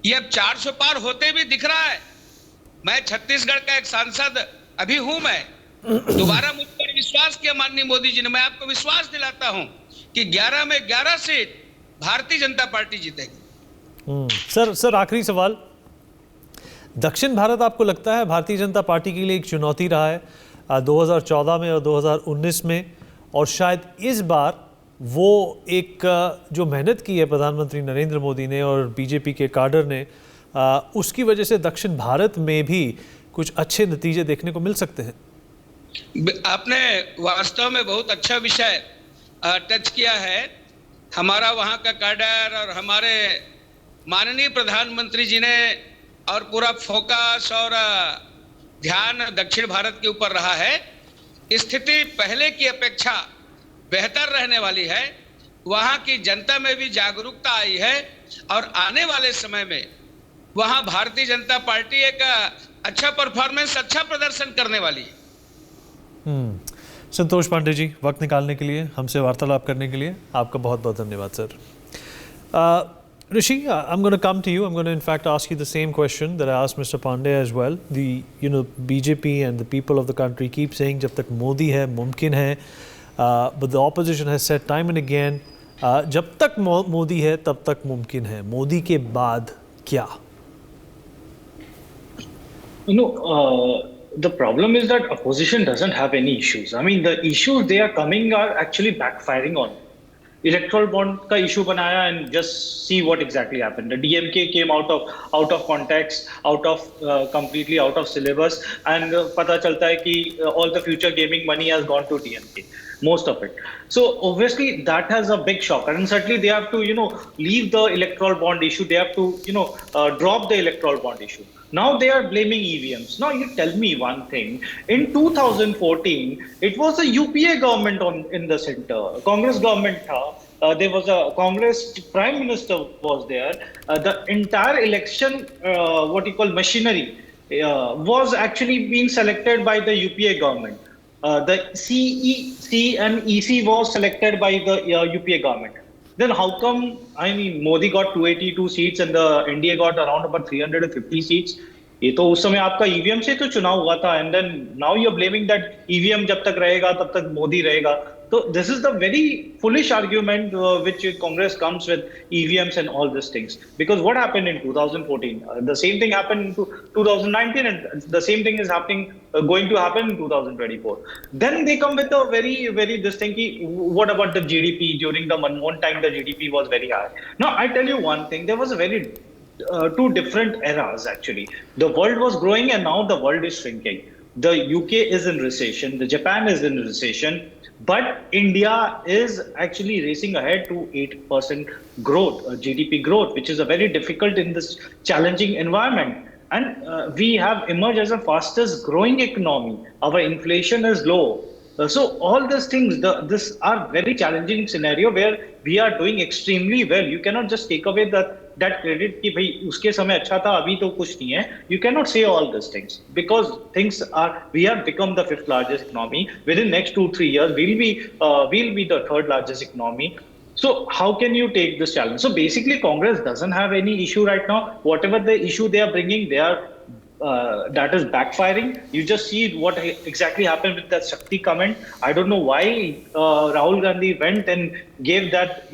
ये अब 400 पार होते भी दिख रहा है। मैं छत्तीसगढ़ का एक सांसद अभी हूं, मैं दोबारा मुझ पर विश्वास किया माननीय मोदी जी ने। मैं आपको विश्वास दिलाता हूं कि 11 में 11 सीट भारतीय जनता पार्टी जीतेगी। सर आखिरी सवाल, दक्षिण भारत आपको लगता है भारतीय जनता पार्टी के लिए एक चुनौती रहा है 2014 में और 2019 में, और शायद इस बार वो एक जो मेहनत की है प्रधानमंत्री नरेंद्र मोदी ने और बीजेपी के काडर ने, उसकी वजह से दक्षिण भारत में भी कुछ अच्छे नतीजे देखने को मिल सकते हैं? आपने वास्तव में बहुत अच्छा विषय टच किया है। हमारा वहाँ का काडर और हमारे माननीय प्रधानमंत्री जी ने और पूरा फोकस और ध्यान दक्षिण भारत के ऊपर रहा है। स्थिति पहले की अपेक्षा बेहतर रहने वाली है। वहाँ की जनता में भी जागरूकता आई है और आने वाले समय में वहाँ भारतीय जनता पार्टी एक अच्छा परफॉर्मेंस, अच्छा प्रदर्शन करने वाली है। संतोष पांडे जी, वक्त निकालने के लिए, हमसे वार्तालाप करने के लिए आपका बहुत बहुत धन्यवाद sir. Rishi, I'm going to come to you. I'm going to in fact ask you the same question that I asked Mr. Pandey as well. BJP and the people of the country keep saying जब तक मोदी है मुमकिन है, but the opposition has said time and again जब तक मोदी है तब तक मुमकिन है, मोदी के बाद क्या? The problem is that opposition doesn't have any issues. I mean, the issues they are coming are actually backfiring on. Electoral bond का issue बनाया and just see what exactly happened. The DMK came out of context, completely out of syllabus, and पता चलता है कि all the future gaming money has gone to DMK, most of it. So obviously that has a big shock, and certainly they have to leave the electoral bond issue. They have to drop the electoral bond issue. Now they are blaming EVMs. Now you tell me one thing. In 2014, it was a UPA government in the center. Congress government tha. There was a Congress Prime Minister was there. The entire election, what you call machinery, was actually being selected by the UPA government. The CEC and EC was selected by the UPA government. Then how come, Modi got 282 seats and the NDA got around about 350 seats? ये तो उस समय आपका EVM से तो चुनाव हुआ था, and then now you're blaming that EVM जब तक रहेगा तब तक मोदी रहेगा. So this is the very foolish argument which Congress comes with EVMs and all these things. Because what happened in 2014? The same thing happened in 2019, and the same thing is happening, going to happen in 2024. Then they come with a very this thing. What about the GDP? During the Manmohan time, the GDP was very high. Now I tell you one thing. There was a very two different eras actually. The world was growing, and now the world is shrinking. The UK is in recession. The Japan is in recession. But India is actually racing ahead to 8% growth, GDP growth, which is a very difficult in this challenging environment. And we have emerged as the fastest growing economy. Our inflation is low. So all these things, this are very challenging scenario where we are doing extremely well. You cannot just take away that credit कि भाई उसके समय अच्छा था अभी तो कुछ नहीं है. You cannot say all these things because we have become the 5th largest economy. Within next 2-3 years we'll be the 3rd largest economy. So how can you take this challenge? So basically Congress doesn't have any issue right now. Whatever the issue they are bringing, that is backfiring. You just see what exactly happened with that Shakti comment. I don't know why Rahul Gandhi went and gave that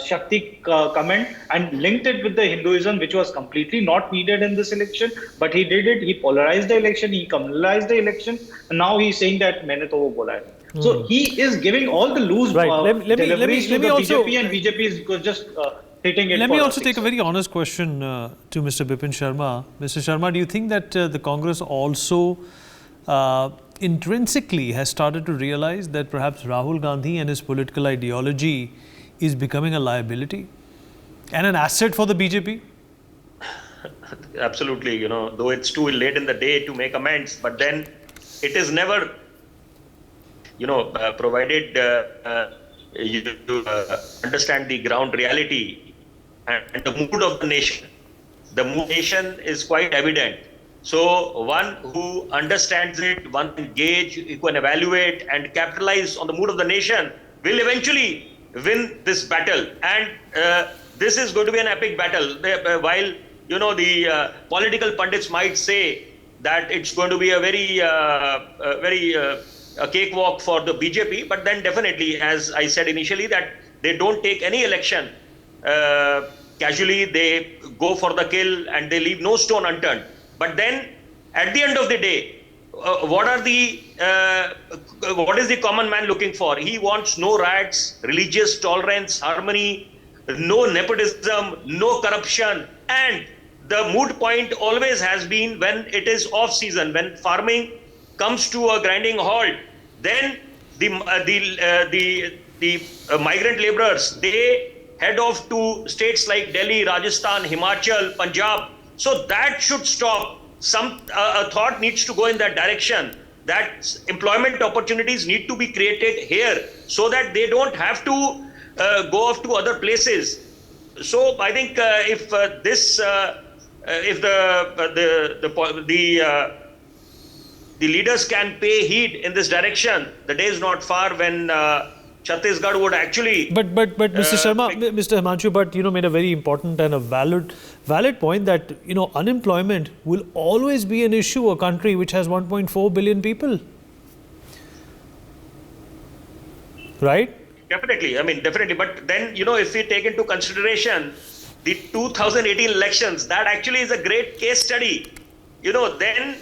Shakti comment and linked it with the Hinduism, which was completely not needed in this election. But he did it. He polarized the election. He communalized the election. And now he's saying that मैंने तो वो बोला है. So he is giving all the loose deliveries to the BJP, and BJP is just Let me also take a very honest question to Mr. Bipin Sharma. Mr. Sharma, do you think that the Congress also intrinsically has started to realize that perhaps Rahul Gandhi and his political ideology is becoming a liability? And an asset for the BJP? Absolutely, though it's too late in the day to make amends, but then it is never, provided you understand the ground reality and the mood of the nation. The mood of the nation is quite evident. So one who understands it, one can gauge, who can evaluate and capitalize on the mood of the nation will eventually win this battle. And this is going to be an epic battle. While the political pundits might say that it's going to be a very a cakewalk for the BJP, but then definitely, as I said initially, that they don't take any election casually. They go for the kill and they leave no stone unturned. But then, at the end of the day, what is the common man looking for? He wants no riots, religious tolerance, harmony, no nepotism, no corruption, and the moot point always has been when it is off season, when farming comes to a grinding halt, then the migrant laborers, they head off to states like Delhi, Rajasthan, Himachal, Punjab. So that should stop. A thought needs to go in that direction, that employment opportunities need to be created here so that they don't have to go off to other places. So I think if the leaders can pay heed in this direction, the day is not far when Chhattisgarh would actually. But Mr. Sharma, Mr. Himanshu, made a very important and a valid point that unemployment will always be an issue. A country which has 1.4 billion people, right? Definitely, definitely. But then if we take into consideration the 2018 elections, that actually is a great case study. Then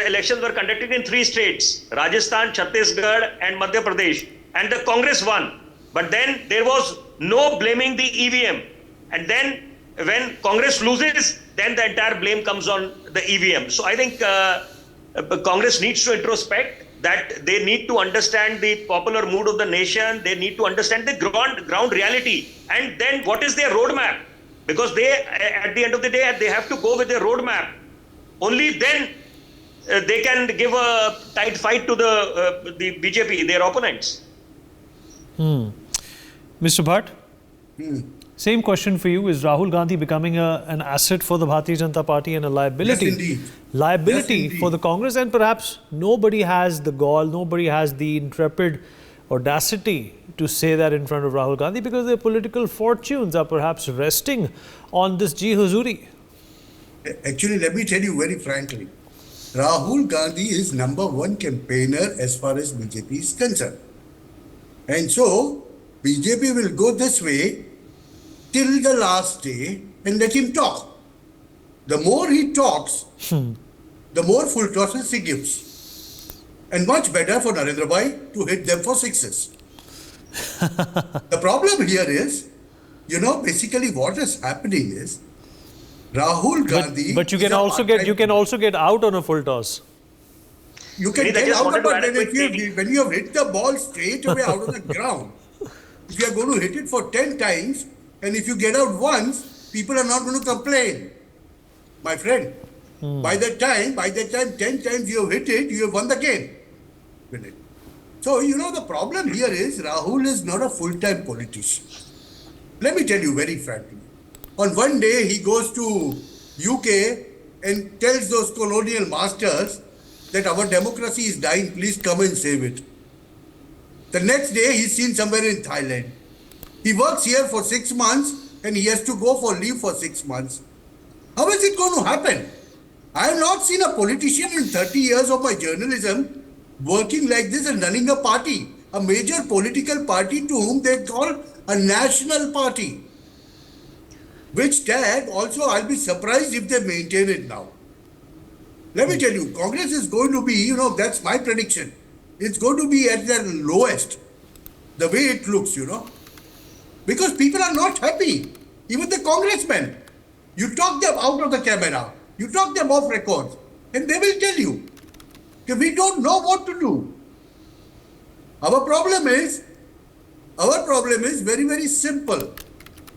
elections were conducted in 3 states: Rajasthan, Chhattisgarh, and Madhya Pradesh. And the Congress won. But then there was no blaming the EVM. And then when Congress loses, then the entire blame comes on the EVM. So I think Congress needs to introspect, that they need to understand the popular mood of the nation. They need to understand the ground reality. And then what is their roadmap? Because they, at the end of the day, they have to go with their roadmap. Only then they can give a tight fight to the BJP, their opponents. Mr. Bhatt, same question for you. Is Rahul Gandhi becoming an asset for the Bharatiya Janata Party and a liability? Yes, indeed. Liability Yes, indeed. for the Congress, and perhaps nobody has the gall, nobody has the intrepid audacity to say that in front of Rahul Gandhi because their political fortunes are perhaps resting on this Ji Huzuri. Actually, let me tell you very frankly, Rahul Gandhi is #1 campaigner as far as BJP is concerned. And so, BJP will go this way till the last day and let him talk. The more he talks, the more full tosses he gives. And much better for Narendra Bhai to hit them for 6s. The problem here is, basically what is happening is, Rahul Gandhi. But you can also get out on a full toss. You can get out of it when you have hit the ball straight away out of the ground. If you are going to hit it for 10 times, and if you get out once, people are not going to complain. My friend, by that time, 10 times you have hit it, you have won the game. So, the problem here is Rahul is not a full-time politician. Let me tell you very frankly. On one day, he goes to UK and tells those colonial masters that our democracy is dying, please come and save it. The next day, he's seen somewhere in Thailand. He works here for 6 months and he has to go for leave for 6 months. How is it going to happen? I have not seen a politician in 30 years of my journalism working like this and running a party, a major political party to whom they call a national party. Which tag also I'll be surprised if they maintain it now. Let me tell you, Congress is going to be, that's my prediction. It's going to be at their lowest, the way it looks, Because people are not happy. Even the congressmen. You talk them out of the camera. You talk them off record. And they will tell you, that we don't know what to do. Our problem is very, very simple.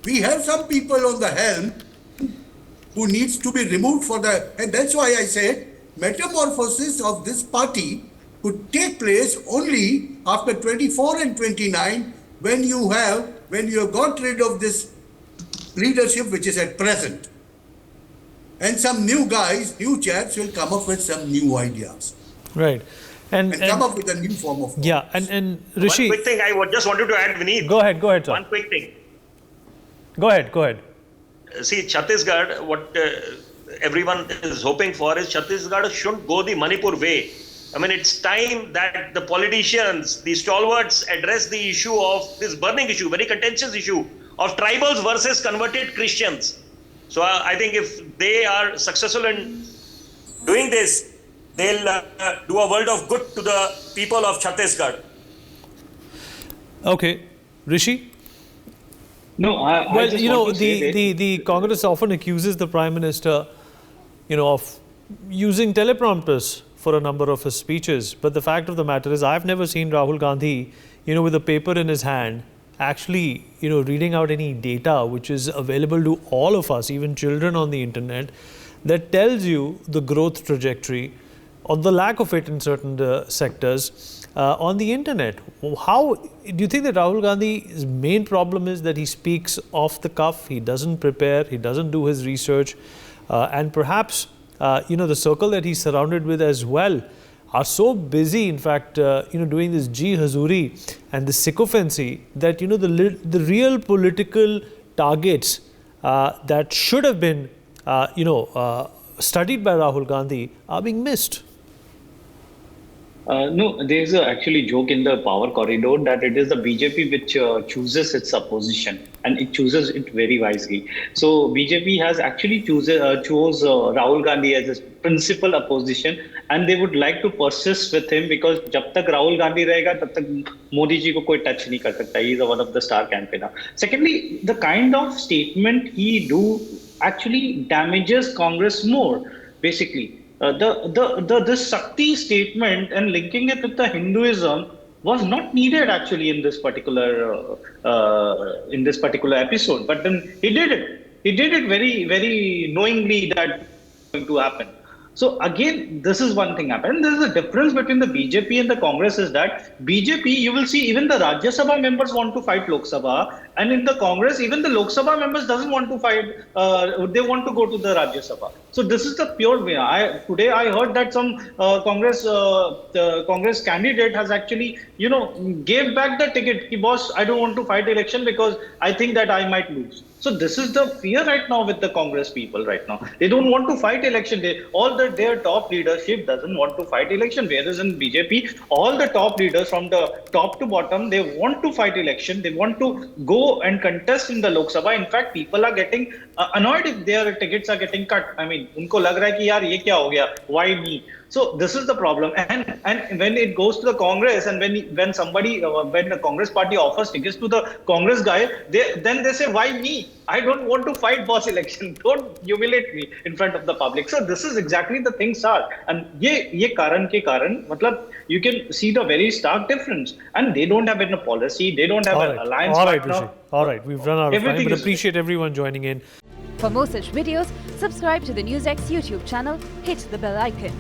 We have some people on the helm who needs to be removed and that's why I said metamorphosis of this party could take place only after 24 and 29 when you have got rid of this leadership which is at present. And some new guys, new chaps will come up with some new ideas. Right. And come up with a new form of government. Yeah, and Rishi. One quick thing I just wanted to add, Vineet. Go ahead, sir. One quick thing. Go ahead. See, Chhattisgarh, what everyone is hoping for is Chhattisgarh shouldn't go the Manipur way. I mean, it's time that the politicians, the stalwarts, address the issue of this burning issue, very contentious issue of tribals versus converted Christians. So I think if they are successful in doing this, they'll do a world of good to the people of Chhattisgarh. Okay. Rishi? No, well, the Congress often accuses the Prime Minister, of using teleprompters for a number of his speeches. But the fact of the matter is, I've never seen Rahul Gandhi, with a paper in his hand, actually, reading out any data which is available to all of us, even children on the internet, that tells you the growth trajectory or the lack of it in certain sectors on the internet. How do you think that Rahul Gandhi's main problem is that he speaks off the cuff, he doesn't prepare, he doesn't do his research, and perhaps the circle that he's surrounded with as well are so busy, in fact, doing this Ji Hazuri and the sycophancy that, the real political targets that should have been, studied by Rahul Gandhi are being missed. No, there's actually joke in the power corridor that it is the BJP which chooses its opposition, and it chooses it very wisely. So BJP has actually chose Rahul Gandhi as its principal opposition, and they would like to persist with him because जब तक राहुल गांधी रहेगा तब तक मोदी जी को कोई touch नहीं कर सकता. He is one of the star campaigner. Secondly, the kind of statement he do actually damages Congress more. Basically, the Shakti statement and linking it with the Hinduism was not needed actually in this particular episode. But then he did it. He did it very, very knowingly that going to happen. So again, this is one thing happened. There is a difference between the BJP and the Congress is that BJP, you will see even the Rajya Sabha members want to fight Lok Sabha, and in the Congress, even the Lok Sabha members doesn't want to fight. They want to go to the Rajya Sabha. So this is the pure way. Today I heard that some Congress candidate has actually, gave back the ticket. Ki, boss, I don't want to fight election because I think that I might lose. So this is the fear right now with the Congress people right now. They don't want to fight election. Their top leadership doesn't want to fight election. Whereas in BJP, all the top leaders from the top to bottom, they want to fight election. They want to go and contest in the Lok Sabha. In fact, people are getting annoyed if their tickets are getting cut. I mean, unko lag raha hai ki yaar ye kya ho gaya? Why me? So this is the problem. And when it goes to the Congress, and when the Congress party offers tickets to the Congress guy, then they say, why me? I don't want to fight boss election. Don't humiliate me in front of the public. So this is exactly the things are. And ye karan ke karan, matlab, you can see the very stark difference. And they don't have any policy. They don't have an alliance partner. All right, we've run out of time, but appreciate everyone joining in. For more such videos, subscribe to the NewsX YouTube channel, hit the bell icon.